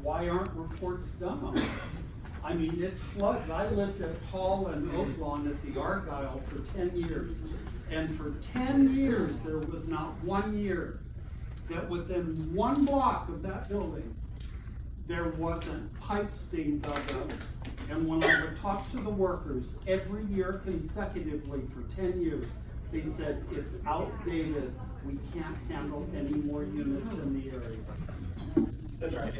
why aren't reports done on it? I mean, it floods. I lived at Hall and Oaklawn at the Argyle for 10 years. And for 10 years, there was not 1 year that within 1 block of that building, there wasn't pipes being dug up. And when I would talk to the workers every year consecutively for 10 years, they said, it's outdated. We can't handle any more units in the area. That's right,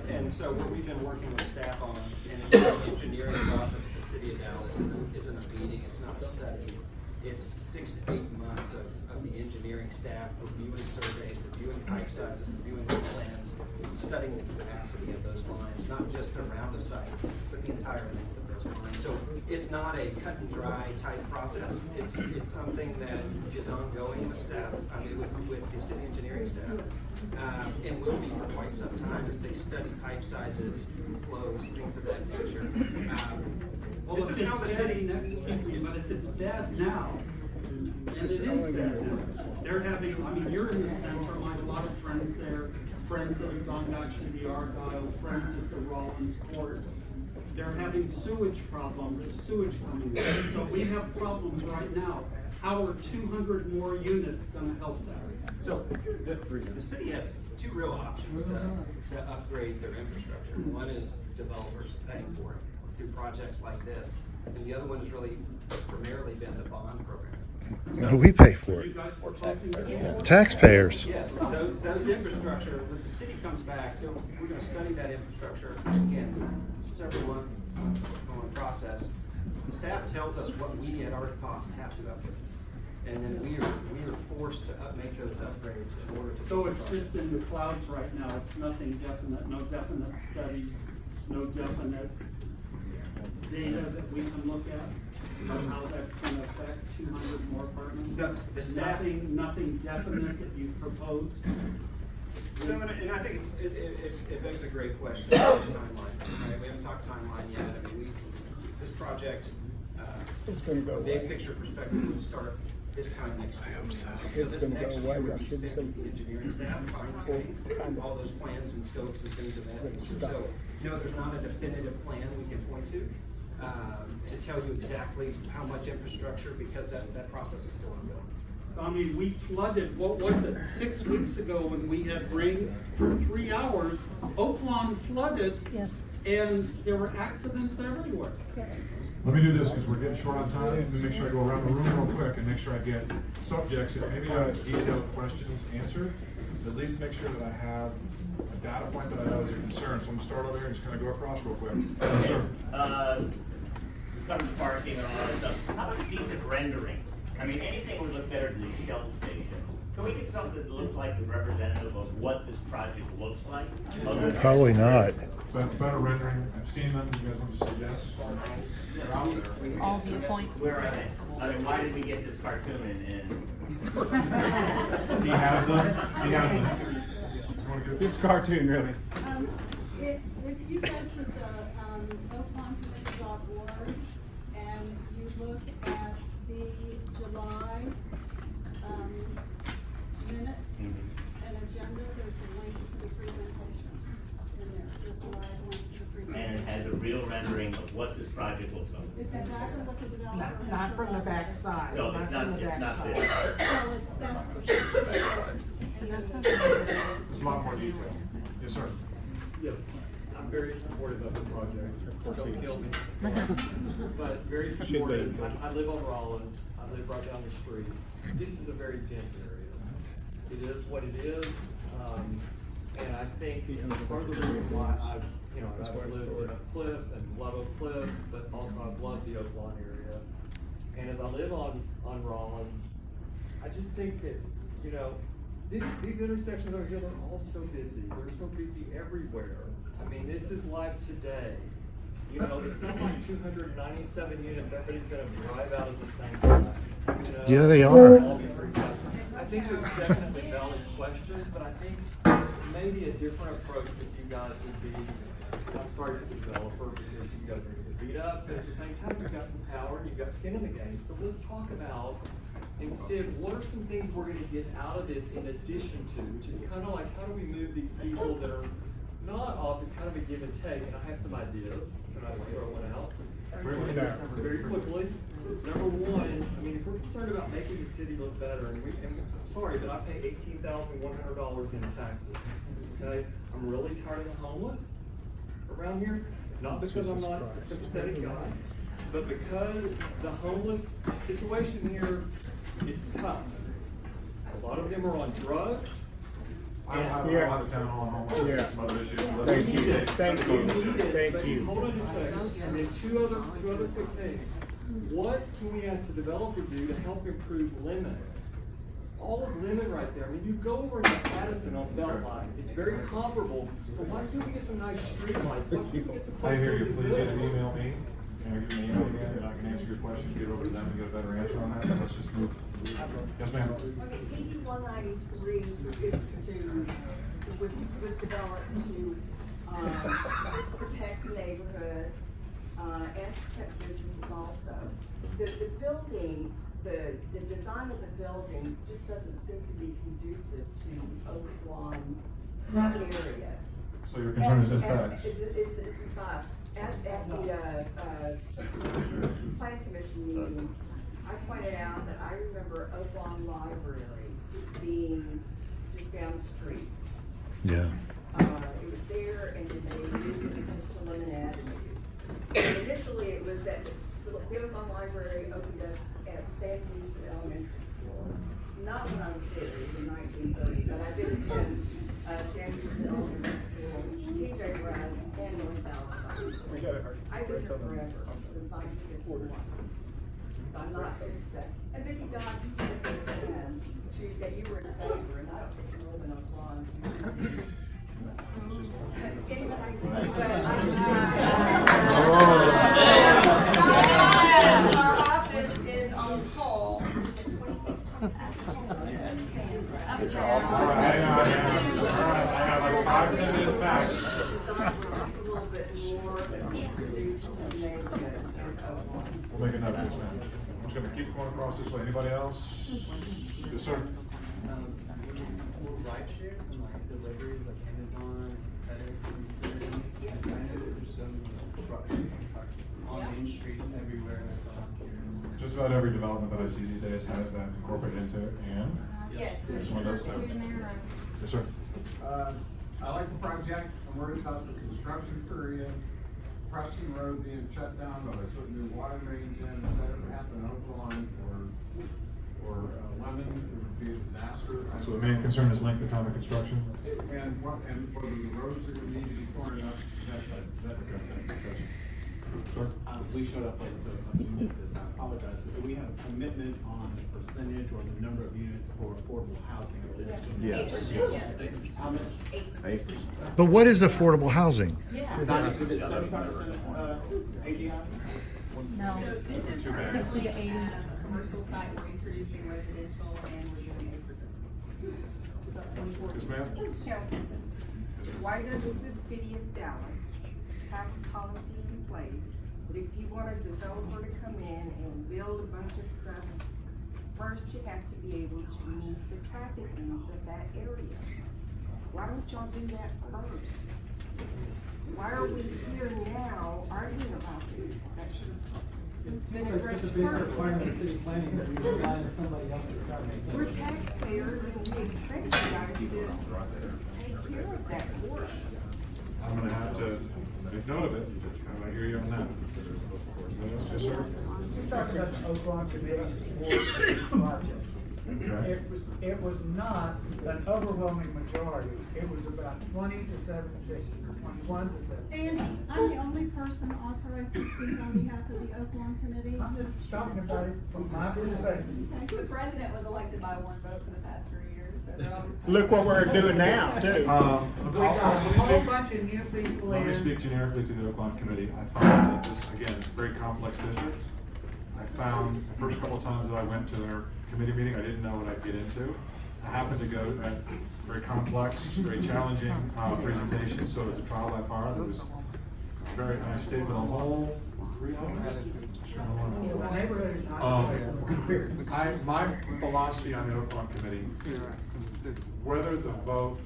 and so what we've been working with staff on, and the engineering process at the city of Dallas isn't a meeting, it's not a study. It's 6 to 8 months of the engineering staff reviewing surveys, reviewing pipe sizes, reviewing the plans, studying the capacity of those lines, not just around a site, but the entire length of those lines. So it's not a cut and dry type process. It's something that is ongoing with staff, I mean with the city engineering staff, and will be for quite some time as they study pipe sizes, flows, things of that nature. Well, This if is how the it's city. bad, but if it's bad now, and it is bad now, they're having, I mean, you're in the center, I have a lot of friends there, friends that have gone back to the Argyle, friends at the Rollins Court. They're having sewage problems, sewage coming in. So we have problems right now. How are 200 more units gonna help that? So the city has two real options to upgrade their infrastructure. One is developers paying for it through projects like this, and the other one has really primarily been the bond program. No, we pay for You it. guys were talking about Taxpayers. Yes, those infrastructure, when the city comes back, we're gonna study that infrastructure again, several month going process. Staff tells us what we at our cost have to upgrade. And then we are forced to make those upgrades in order to. So it's just in the clouds right now, it's nothing definite, no definite studies, no definite data that we can look at of how that's gonna affect 200 more apartments? The staff. Nothing definite that you proposed? So, and I think it begs a great question about timeline. Right? We haven't talked timeline yet. I mean, this project, It's gonna go big away. picture perspective would start this time next year. So It's this gonna go next away, year would I be shouldn't spent say- with the engineering staff, fine-tuning all those plans and scopes and things of that nature. So, no, there's not a definitive plan we can point to tell you exactly how much infrastructure, because that process is still ongoing. I mean, we flooded, what was it, 6 weeks ago when we had rain for 3 hours, Oaklawn flooded. Yes, And there were accidents everywhere. yes. Let me do this, because we're getting short on time, let me make sure I go around the room real quick and make sure I get subjects that maybe not detailed questions answered. At least make sure that I have a data point that I know is a concern, so I'm gonna start over here and just kind of go across real quick. Yes, sir. Covered parking and all that stuff. How about decent rendering? I mean, anything would look better than the Shell station. Can we get something that looks like a representative of what this project looks like? Probably not. Better rendering, I've seen them, you guys want to say yes? They're out there. All viewpoint. Where are they? I mean, why did we get this cartoon in? He has them, he has them. You wanna give- This cartoon, really. If you go to the oaklandcommittee.org and you look at the July minutes and agenda, there's a link to the presentation in there. There's a live link to the And it presentation. has a real rendering of what this project looks like. It's exactly what the developer has. Not from the provided. back side. So it's not from the this. Well, that's the. And that's okay. There's a lot more detail. Yes, sir. Yes, I'm very supportive of the project. Don't kill me. But very supportive. I live on Rollins. I live right down the street. This is a very dense area. It is what it is. And I think part of the reason why I've lived in Oak Cliff and love Oak Cliff, but also I've loved the Oaklawn area. And as I live on Rollins, I just think that, these intersections over here, they're all so busy. They're so busy everywhere. I mean, this is life today. It's not like 297 units, everybody's gonna drive out at the same time. Yeah, they are. All be freaked out. I think there's definitely valid questions, but I think maybe a different approach with you guys would be, I'm sorry for the developer, because you guys are gonna get beat up, but at the same time, you've got some power, and you've got skin in the game. So let's talk about, instead, what are some things we're gonna get out of this in addition to, which is kind of like, how do we move these people that are not off, it's kind of a give and take, and I have some ideas, and I'll throw one out. Very quickly. Number one, I mean, if we're concerned about making the city look better, and I'm sorry, but I pay $18,100 in taxes, okay? I'm really tired of the homeless around here, not because I'm not a sympathetic guy, but because the homeless situation here, it's tough. A lot of them are on drugs. I don't have a town hall on homeless, Yeah. some other issues. Thank you. Thank you. Thank But you. hold on just a second, and then two other quick things. What can we ask the developer do to help improve Lemon? All of Lemon right there, I mean, you go over to Addison on Beltline, it's very comparable, but why can't we get some nice streetlights? Why can't we get the I place hear to you, look please good? either email me, and I give me an email again, and I can answer your questions, get over to them and get a better answer on that, and let's just move. Yes, ma'am? Okay, DD 193 was developed to, protect the neighborhood, and protect businesses also. The building, the design of the building just doesn't seem to be conducive to Oak Lawn area. So your concern is just And- that? Is this five? At the, plan commission meeting, I pointed out that I remember Oak Lawn Library being just down the street. Yeah. It was there, and then they moved it to Lemon Avenue. And initially, it was at, the Oak Lawn Library opened up at San Luis Elementary School. Not when I was there, it was in 1930, but I did attend, San Luis Elementary School, TJ Rise, and North Dallas High School. I've been here forever, since 1951. So I'm not just, and Vicki Dodd, that you were in favor, and I don't think you live in Oak Lawn. Anybody? Our office is on call. Good job. All right, hang on, I got like 5 minutes back. A little bit more conducive to the neighborhood of Oak Lawn. We'll make a note of this, man. I'm just gonna keep going across this way. Anybody else? Yes, sir. Will rideshare and like deliveries like Amazon, FedEx, and I know there's some trucks on Main Street everywhere. Just about every development that I see these days has that incorporated into it, and Yes. this one does too. Yes, sir. I like the project, I'm worried about the construction period, Preston Road being shut down, but I put new water mains in, if that ever happened in Oak Lawn or Lemon, it would be a disaster. So the main concern is length of time of construction? And whether the roads are gonna need to be torn up, that's. Sir? We showed up late, so if you missed this, I apologize. But we have a commitment on the percentage or the number of units for affordable housing. Yes. How much? But what is affordable housing? Is it 75% AGI? No, Too it's bad. up to the 80. Commercial site, we're introducing residential, and we're doing 8%. Yes, ma'am? Councilman, why doesn't the city of Dallas have a policy in place that if you want a developer to come in and build a bunch of stuff, first you have to be able to meet the traffic needs of that area? Why don't y'all do that first? Why are we here now arguing about this? That should have been addressed first. city planning that we rely on somebody else's government. We're taxpayers and we expect you guys to take care of that for us. I'm gonna have to make note of it. I hear you on that. Yes, sir? We talked about the Oak Lawn Committee's support for this project. Okay. It was not an overwhelming majority. It was about 20 to 17, 21 to 17. And I'm the only person authorized to speak on behalf of the Oak Lawn Committee. I'm just talking about it from my perspective. The president was elected by one vote for the past 3 years, so they're always. Look what we're doing now, too. We got a whole bunch of new people Let me in. speak generically to the Oak Lawn Committee. I found that this, again, is a very complex district. I found the first couple of times that I went to their committee meeting, I didn't know what I'd get into. I happened to go at very complex, very challenging presentation, so as a trial by fire, it was very, I stayed with a whole 3 hours. The neighborhood is not. My philosophy on the Oak Lawn Committee, whether the vote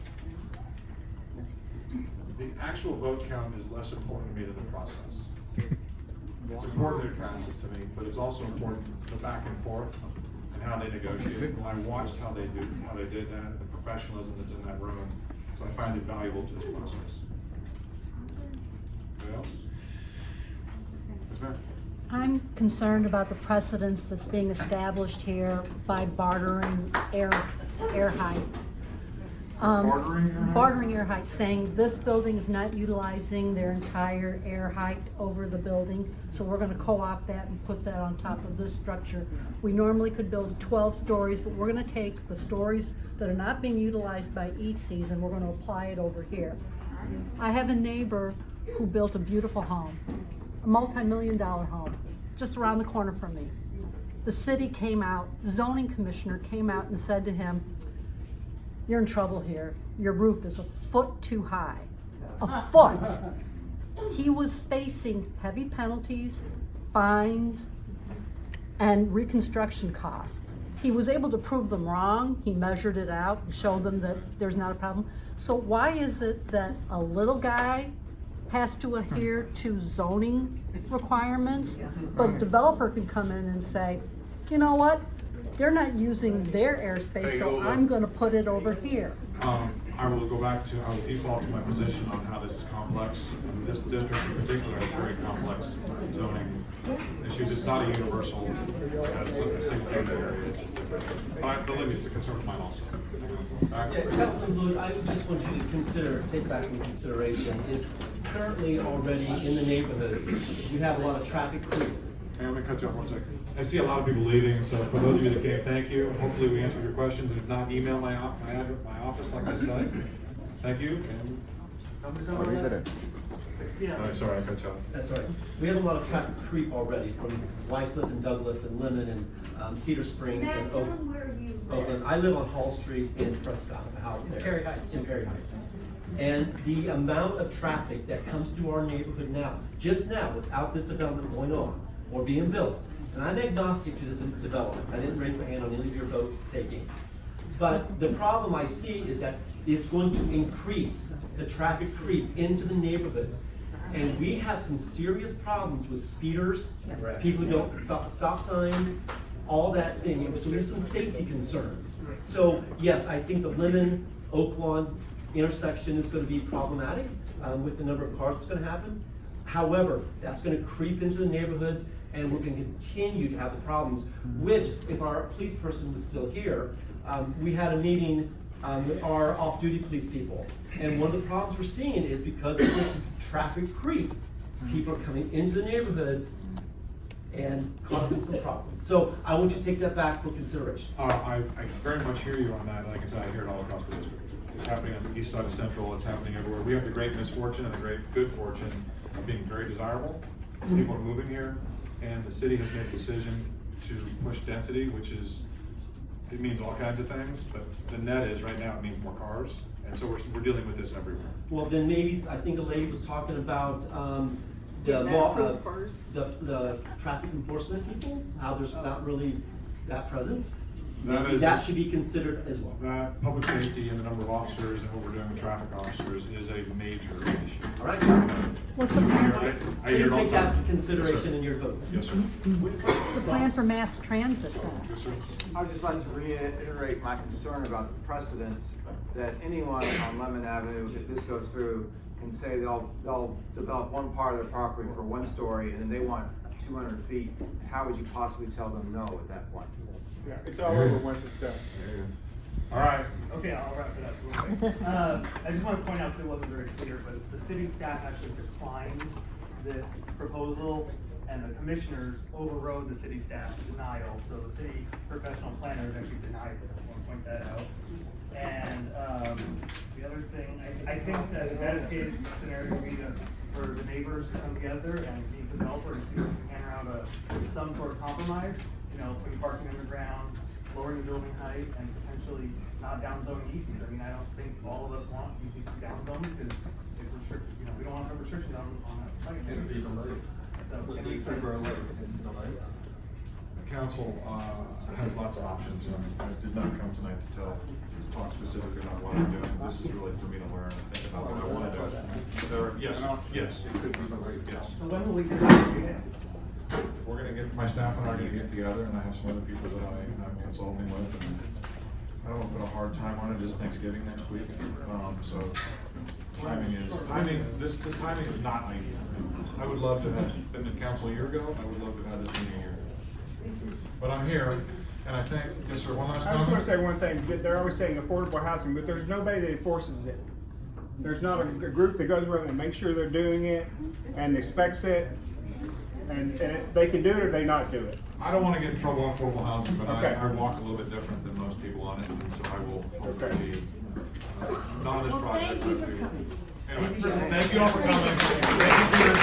the actual vote count is less important to me than the process. It's important that it passes to me, but it's also important the back and forth and how they negotiate. When I watched how they did that, and the professionalism that's in that room, so I find it valuable to this process. Anybody else? Yes, ma'am? I'm concerned about the precedence that's being established here by bartering air height. Bartering air height? Bartering air height, saying this building is not utilizing their entire air height over the building, so we're gonna co-opt that and put that on top of this structure. We normally could build 12 stories, but we're gonna take the stories that are not being utilized by each season, we're gonna apply it over here. I have a neighbor who built a beautiful home, a multi-million-dollar home, just around the corner from me. The city came out, the zoning commissioner came out and said to him, "You're in trouble here. Your roof is a foot too high." A foot. He was facing heavy penalties, fines, and reconstruction costs. He was able to prove them wrong. He measured it out and showed them that there's not a problem. So why is it that a little guy has to adhere to zoning requirements, but a developer can come in and say, you know what? They're not using their airspace, so I'm gonna put it over here. I will default to my position on how this is complex. And this district in particular has very complex zoning issues. It's not a universal, as a single family area, it's just different. But believe me, it's a concern of mine also. Yeah, Councilman Blue, I would just want you to consider, take back into consideration, is currently already in the neighborhoods, you have a lot of traffic creep. Hey, I'm gonna cut you off 1 second. I see a lot of people leaving, so for those of you that came, thank you. Hopefully we answered your questions, and if not, email my office, like I said. Thank you, and. Oh, sorry, I cut you off. That's right. We have a lot of traffic creep already from Wycliffe and Douglas and Lemon and Cedar Springs Matt, and tell them where you live. Oakland. I live on Hall Street in Prescott, a house there. Perry Heights. In Perry Heights. And the amount of traffic that comes through our neighborhood now, just now, without this development going on or being built, and I'm agnostic to this development. I didn't raise my hand on any of your vote taking. But the problem I see is that it's going to increase the traffic creep into the neighborhoods. And we have some serious problems with speeders, people who don't stop signs, all that thing. So we have some safety concerns. So yes, I think the Lemon, Oaklawn intersection is gonna be problematic with the number of cars that's gonna happen. However, that's gonna creep into the neighborhoods and we're gonna continue to have the problems, which if our police person was still here, we had a meeting with our off-duty police people. And one of the problems we're seeing is because of this traffic creep, people are coming into the neighborhoods and causing some problems. So I want you to take that back for consideration. I very much hear you on that, and I can tell I hear it all across the district. It's happening on the east side of Central, it's happening everywhere. We have the great misfortune and the great good fortune of being very desirable. People are moving here, and the city has made a decision to push density, which is, it means all kinds of things, but the net is, right now, it means more cars. And so we're dealing with this everywhere. Well, then maybe, I think a lady was talking about, the Did that law, approve first? the traffic enforcement people, how there's not really that presence. That Maybe is- that should be considered as well. That public safety and the number of officers and what we're doing with traffic officers is a major issue. All right? What's the plan, I hear Please it all take the time. that into Yes, consideration sir. in your vote. Yes, sir. what's the plan for mass transit then? Yes, sir. I'd just like to reiterate my concern about the precedent that anyone on Lemon Avenue, if this goes through, can say they'll develop one part of their property for 1 story and then they want 200 feet. How would you possibly tell them no at that point? Yeah, it's all over once it's done. All right. Okay, I'll wrap it up real quick. I just want to point out, because it wasn't very clear, but the city staff actually declined this proposal, and the commissioners overrode the city staff's denial, so the city professional planners actually denied it. I just want to point that out. And the other thing, I think that the best case scenario would be for the neighbors to come together and meet the developer and see if we can hammer out some sort of compromise. You know, putting parking underground, lowering the building height, and potentially not down zoning ECs. I mean, I don't think all of us want ECs to be down zoned because if restrict, you know, we don't want to put restrictions on that site. It'll be delayed. So can we December 11th, it's delayed. council, has lots of options, and I did not come tonight to talk specifically about what I'm doing. This is really for me to learn and think about what I wanna do. Yes. So when will we get that? We're gonna get, my staff and I are gonna get together, and I have some other people that I'm consulting with, and I don't wanna put a hard time on it, it's Thanksgiving next week, so this timing is not ideal. I would love to have been to council a year ago, I would love to have had this meeting a year ago. But I'm here, and I think, yes, sir, one last I just comment. want to say one thing, that they're always saying affordable housing, but there's nobody that enforces it. There's not a group that goes around and makes sure they're doing it and expects it, and they can do it or they not do it. I don't wanna get in trouble on affordable housing, but Okay. I walk a little bit different than most people on it, and so I will hopefully be, not on this project, but anyway, thank you all for coming. Thank you for your